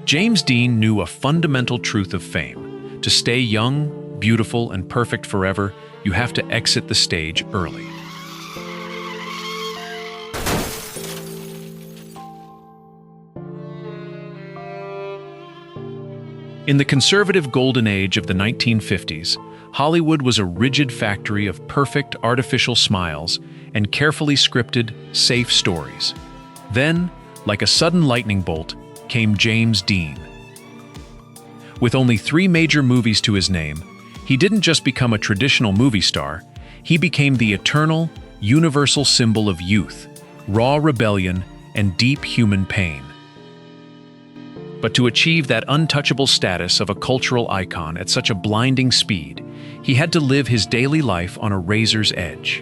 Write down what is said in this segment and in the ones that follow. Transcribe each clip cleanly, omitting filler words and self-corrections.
James Dean knew a fundamental truth of fame. To stay young, beautiful, and perfect forever, you have to exit the stage early. In the conservative golden age of the 1950s, Hollywood was a rigid factory of perfect artificial smiles and carefully scripted, safe stories. Then, like a sudden lightning bolt, came James Dean. With only 3 major movies to his name, he didn't just become a traditional movie star, he became the eternal, universal symbol of youth, raw rebellion, and deep human pain. But to achieve that untouchable status of a cultural icon at such a blinding speed, he had to live his daily life on a razor's edge.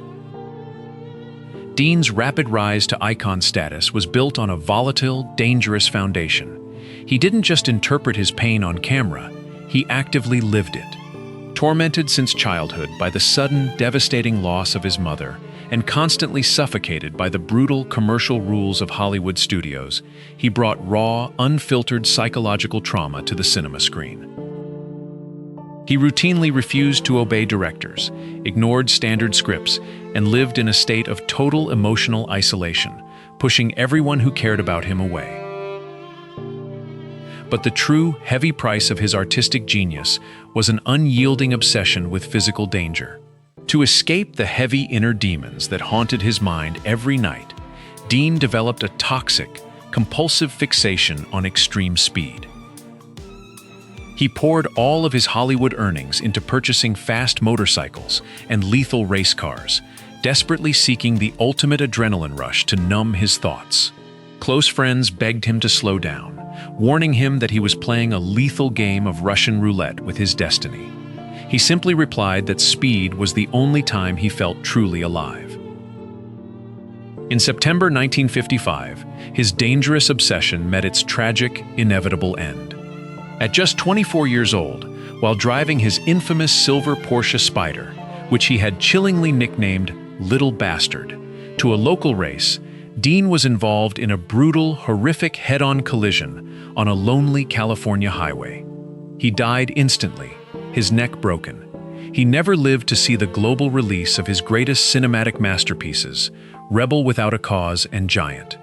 Dean's rapid rise to icon status was built on a volatile, dangerous foundation. He didn't just interpret his pain on camera, he actively lived it. Tormented since childhood by the sudden, devastating loss of his mother, and constantly suffocated by the brutal commercial rules of Hollywood studios, he brought raw, unfiltered psychological trauma to the cinema screen. He routinely refused to obey directors, ignored standard scripts, and lived in a state of total emotional isolation, pushing everyone who cared about him away. But the true, heavy price of his artistic genius was an unyielding obsession with physical danger. To escape the heavy inner demons that haunted his mind every night, Dean developed a toxic, compulsive fixation on extreme speed. He poured all of his Hollywood earnings into purchasing fast motorcycles and lethal race cars, desperately seeking the ultimate adrenaline rush to numb his thoughts. Close friends begged him to slow down, warning him that he was playing a lethal game of Russian roulette with his destiny. He simply replied that speed was the only time he felt truly alive. In September 1955, his dangerous obsession met its tragic, inevitable end. At just 24 years old, while driving his infamous silver Porsche Spyder, which he had chillingly nicknamed Little Bastard, to a local race, Dean was involved in a brutal, horrific head-on collision on a lonely California highway. He died instantly, his neck broken. He never lived to see the global release of his greatest cinematic masterpieces, Rebel Without a Cause and Giant.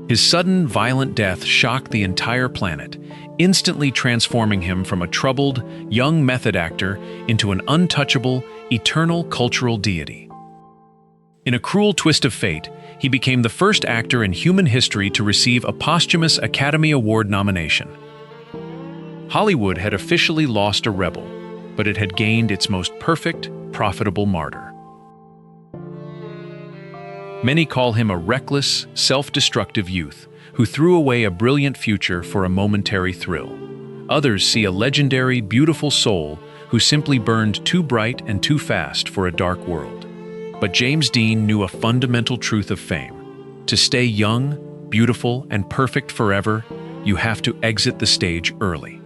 His sudden, violent death shocked the entire planet, instantly transforming him from a troubled, young method actor into an untouchable, eternal cultural deity. In a cruel twist of fate, he became the first actor in human history to receive a posthumous Academy Award nomination. Hollywood had officially lost a rebel, but it had gained its most perfect, profitable martyr. Many call him a reckless, self-destructive youth who threw away a brilliant future for a momentary thrill. Others see a legendary, beautiful soul who simply burned too bright and too fast for a dark world. But James Dean knew a fundamental truth of fame. To stay young, beautiful, and perfect forever, you have to exit the stage early.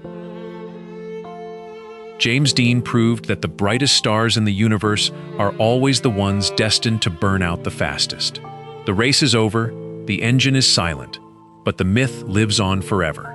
James Dean proved that the brightest stars in the universe are always the ones destined to burn out the fastest. The race is over, the engine is silent, but the myth lives on forever.